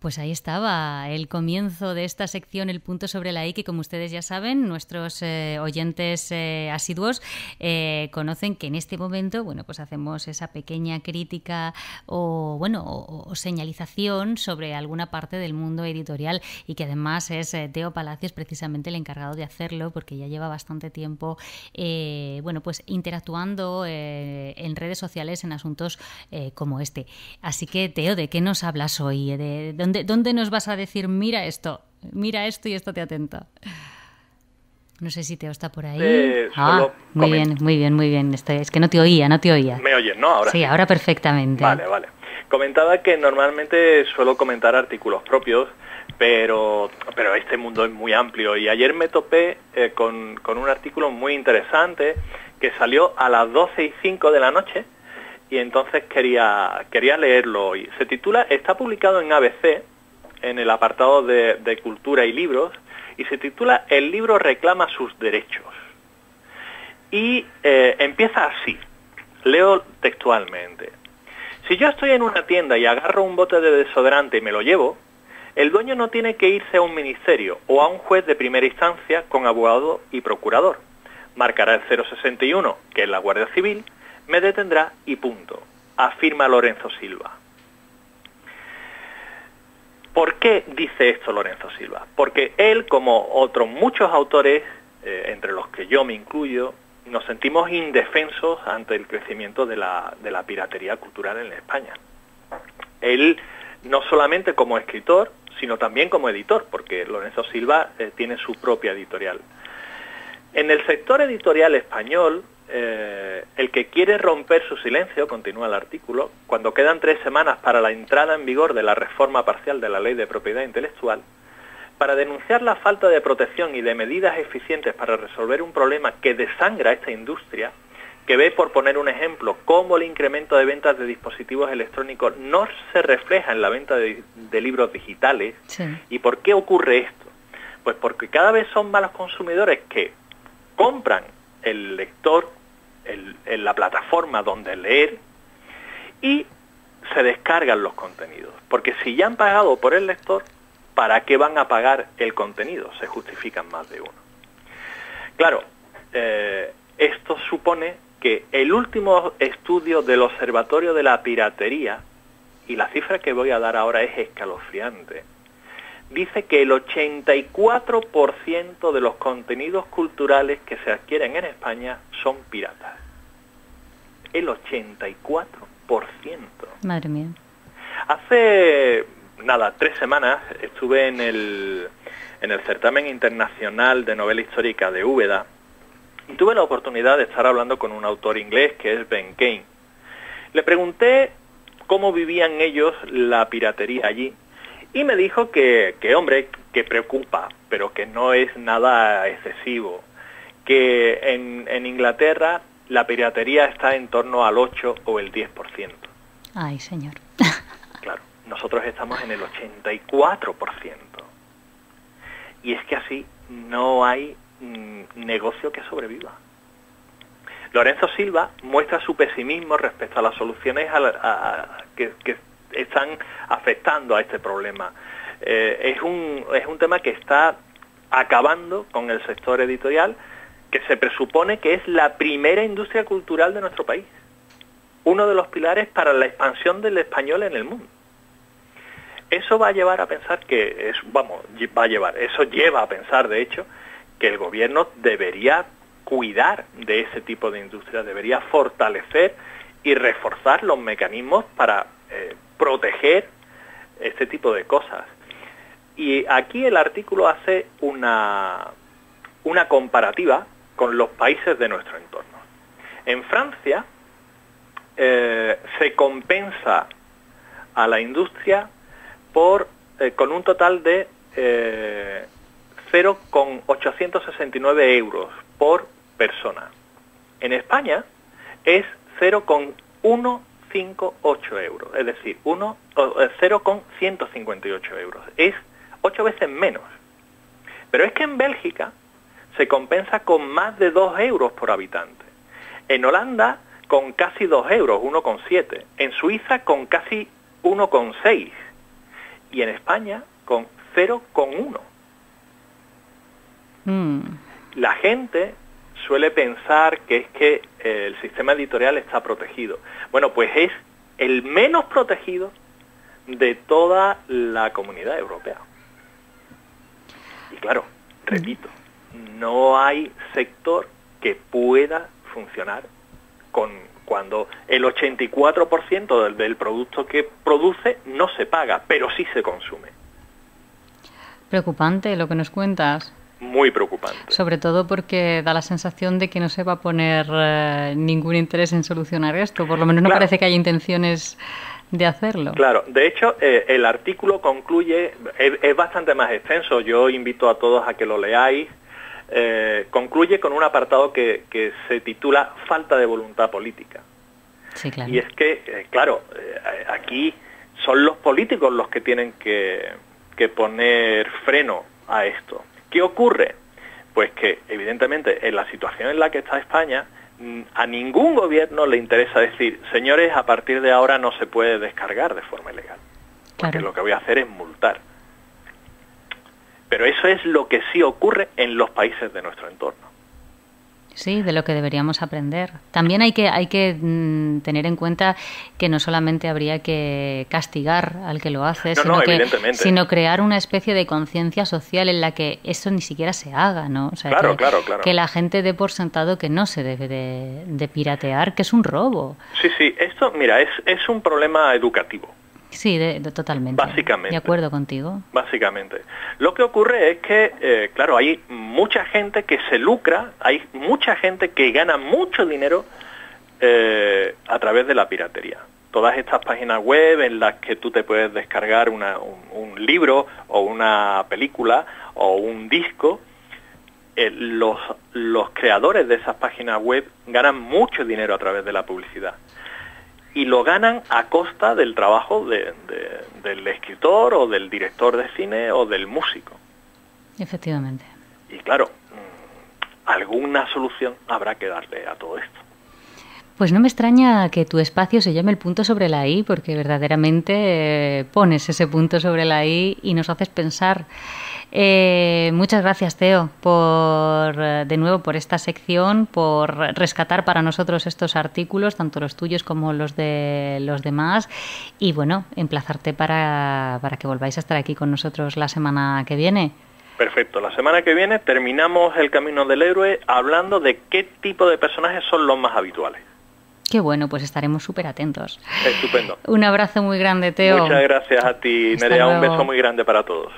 Pues ahí estaba el comienzo de esta sección, el punto sobre la I, que como ustedes ya saben, nuestros oyentes asiduos conocen que en este momento, bueno, pues hacemos esa pequeña crítica o señalización sobre alguna parte del mundo editorial y que además es Teo Palacios precisamente el encargado de hacerlo porque ya lleva bastante tiempo, bueno, pues interactuando en redes sociales en asuntos como este. Así que, Teo, ¿de qué nos hablas hoy? ¿Dónde nos vas a decir, mira esto y esto te atenta? No sé si Teo está por ahí. Muy bien. Es que no te oía. ¿Me oyes, no? Ahora sí, ahora perfectamente. Vale. Comentaba que normalmente suelo comentar artículos propios, pero este mundo es muy amplio y ayer me topé con un artículo muy interesante que salió a las 12:05 de la noche. Y entonces quería leerlo hoy. Se titula, está publicado en ABC, en el apartado de Cultura y Libros, y se titula El libro reclama sus derechos. Y empieza así, leo textualmente. Si yo estoy en una tienda y agarro un bote de desodorante y me lo llevo, el dueño no tiene que irse a un ministerio o a un juez de primera instancia con abogado y procurador. Marcará el 061, que es la Guardia Civil, me detendrá y punto, afirma Lorenzo Silva. ¿Por qué dice esto Lorenzo Silva? Porque él, como otros muchos autores, entre los que yo me incluyo, nos sentimos indefensos ante el crecimiento de la piratería cultural en España. Él, no solamente como escritor, sino también como editor, porque Lorenzo Silva tiene su propia editorial. En el sector editorial español, el que quiere romper su silencio, continúa el artículo, cuando quedan 3 semanas para la entrada en vigor de la reforma parcial de la Ley de Propiedad Intelectual, para denunciar la falta de protección y de medidas eficientes para resolver un problema que desangra a esta industria, que ve, por poner un ejemplo, cómo el incremento de ventas de dispositivos electrónicos no se refleja en la venta de libros digitales. Sí. ¿Y por qué ocurre esto? Pues porque cada vez son más los consumidores que compran el lector en la plataforma donde leer y se descargan los contenidos. Porque si ya han pagado por el lector, ¿para qué van a pagar el contenido? Se justifican más de uno. Claro, esto supone que el último estudio del Observatorio de la Piratería, y la cifra que voy a dar ahora es escalofriante, dice que el 84% de los contenidos culturales que se adquieren en España son piratas. El 84%. Madre mía. Hace nada, 3 semanas estuve en el certamen internacional de novela histórica de Úbeda y tuve la oportunidad de estar hablando con un autor inglés que es Ben Kane. Le pregunté cómo vivían ellos la piratería allí y me dijo que hombre, que preocupa, pero que no es nada excesivo, que en Inglaterra la piratería está en torno al 8 o el 10%. Ay, señor. Claro, nosotros estamos en el 84%. Y es que así no hay negocio que sobreviva. Lorenzo Silva muestra su pesimismo respecto a las soluciones que están afectando a este problema. Es un tema que está acabando con el sector editorial, que se presupone que es la primera industria cultural de nuestro país. Uno de los pilares para la expansión del español en el mundo. Eso va a llevar a pensar eso lleva a pensar, de hecho, que el gobierno debería cuidar de ese tipo de industria, debería fortalecer y reforzar los mecanismos para proteger este tipo de cosas. Y aquí el artículo hace una comparativa con los países de nuestro entorno. En Francia se compensa a la industria con un total de 0,869 euros por persona. En España es 0,158 euros, es decir, 0,158 euros. Es 8 veces menos. Pero es que en Bélgica se compensa con más de 2 euros por habitante. En Holanda con casi 2 euros, 1,7. En Suiza con casi 1,6. Y en España con 0,1. La gente suele pensar que es que el sistema editorial está protegido. Bueno, pues es el menos protegido de toda la Comunidad Europea. Y claro, repito, no hay sector que pueda funcionar cuando el 84% del producto que produce no se paga, pero sí se consume. Preocupante lo que nos cuentas. Muy preocupante. Sobre todo porque da la sensación de que no se va a poner ningún interés en solucionar esto. Por lo menos no parece que haya intenciones de hacerlo. Claro, de hecho el artículo concluye, es bastante más extenso, yo invito a todos a que lo leáis. Concluye con un apartado que se titula Falta de voluntad política. Sí, claro. Y es que, aquí son los políticos los que tienen que poner freno a esto. ¿Qué ocurre? Pues que, evidentemente, en la situación en la que está España, a ningún gobierno le interesa decir, señores, a partir de ahora no se puede descargar de forma ilegal. Porque lo que voy a hacer es multar. Pero eso es lo que sí ocurre en los países de nuestro entorno. Sí, de lo que deberíamos aprender. También hay que tener en cuenta que no solamente habría que castigar al que lo hace, sino crear una especie de conciencia social en la que eso ni siquiera se haga, ¿no? O sea, claro. Que la gente dé por sentado que no se debe de piratear, que es un robo. Sí, esto, mira, es un problema educativo. Sí, totalmente. Básicamente. De acuerdo contigo. Básicamente. Lo que ocurre es que, hay mucha gente que se lucra, hay mucha gente que gana mucho dinero a través de la piratería. Todas estas páginas web en las que tú te puedes descargar un libro o una película o un disco, los creadores de esas páginas web ganan mucho dinero a través de la publicidad. Y lo ganan a costa del trabajo del escritor o del director de cine o del músico. Efectivamente. Y claro, alguna solución habrá que darle a todo esto. Pues no me extraña que tu espacio se llame El punto sobre la I, porque verdaderamente pones ese punto sobre la I y nos haces pensar. Muchas gracias, Teo, de nuevo por esta sección, por rescatar para nosotros estos artículos, tanto los tuyos como los de los demás, y bueno, emplazarte para que volváis a estar aquí con nosotros la semana que viene. Perfecto, la semana que viene terminamos El camino del héroe hablando de qué tipo de personajes son los más habituales. Qué bueno, pues estaremos súper atentos. Estupendo. Un abrazo muy grande, Teo. Muchas gracias a ti, Nerea. Un beso muy grande para todos.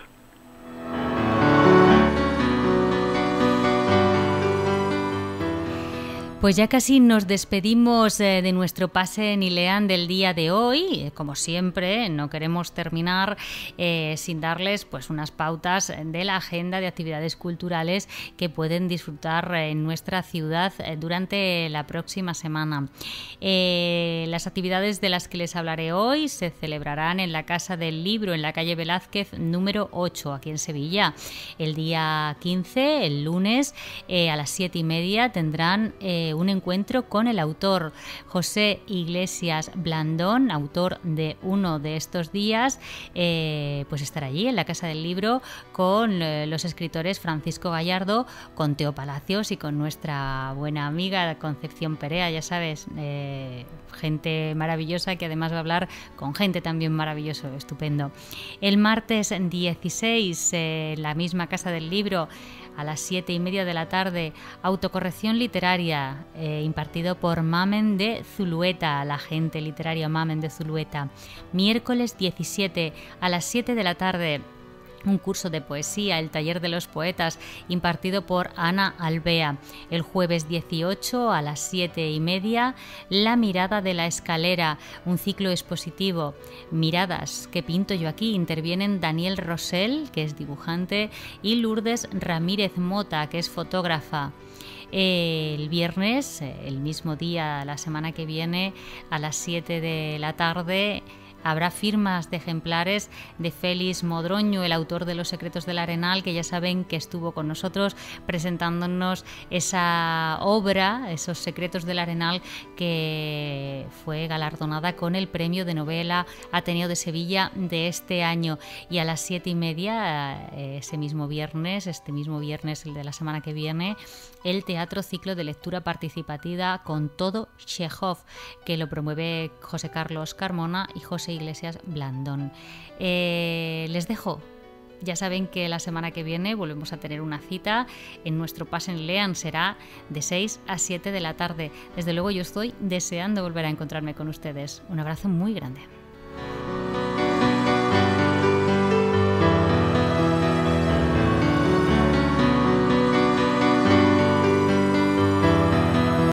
Pues ya casi nos despedimos de nuestro Pasen y Lean del día de hoy. Como siempre, no queremos terminar sin darles pues unas pautas de la agenda de actividades culturales que pueden disfrutar en nuestra ciudad durante la próxima semana. Las actividades de las que les hablaré hoy se celebrarán en la Casa del Libro, en la calle Velázquez número 8, aquí en Sevilla. El día 15, el lunes, a las 7:30 tendrán un encuentro con el autor José Iglesias Blandón, autor de uno de estos días, pues estar allí en la Casa del Libro con los escritores Francisco Gallardo, con Teo Palacios y con nuestra buena amiga Concepción Perea, ya sabes, gente maravillosa que además va a hablar con gente también maravilloso, estupendo. El martes 16, la misma Casa del Libro, a las 7:30 de la tarde, autocorrección literaria, impartido por Mamen de Zulueta, la agente literaria Mamen de Zulueta. Miércoles 17, a las 7 de la tarde, un curso de poesía, el taller de los poetas, impartido por Ana Alvea. El jueves 18 a las 7:30, La mirada de la escalera, un ciclo expositivo. Miradas que pinto yo aquí, intervienen Daniel Rosell, que es dibujante, y Lourdes Ramírez Mota, que es fotógrafa. El viernes, el mismo día, la semana que viene, a las 7 de la tarde, habrá firmas de ejemplares de Félix Modroño, el autor de Los secretos del Arenal, que ya saben que estuvo con nosotros presentándonos esa obra, esos secretos del Arenal, que fue galardonada con el premio de novela Ateneo de Sevilla de este año. Y a las 7:30, este mismo viernes, el de la semana que viene, el Teatro Ciclo de Lectura Participativa con todo Chekhov, que lo promueve José Carlos Carmona y José Iglesias Blandón. Les dejo. Ya saben que la semana que viene volvemos a tener una cita en nuestro Pasen y Lean. Será de 6 a 7 de la tarde. Desde luego yo estoy deseando volver a encontrarme con ustedes. Un abrazo muy grande.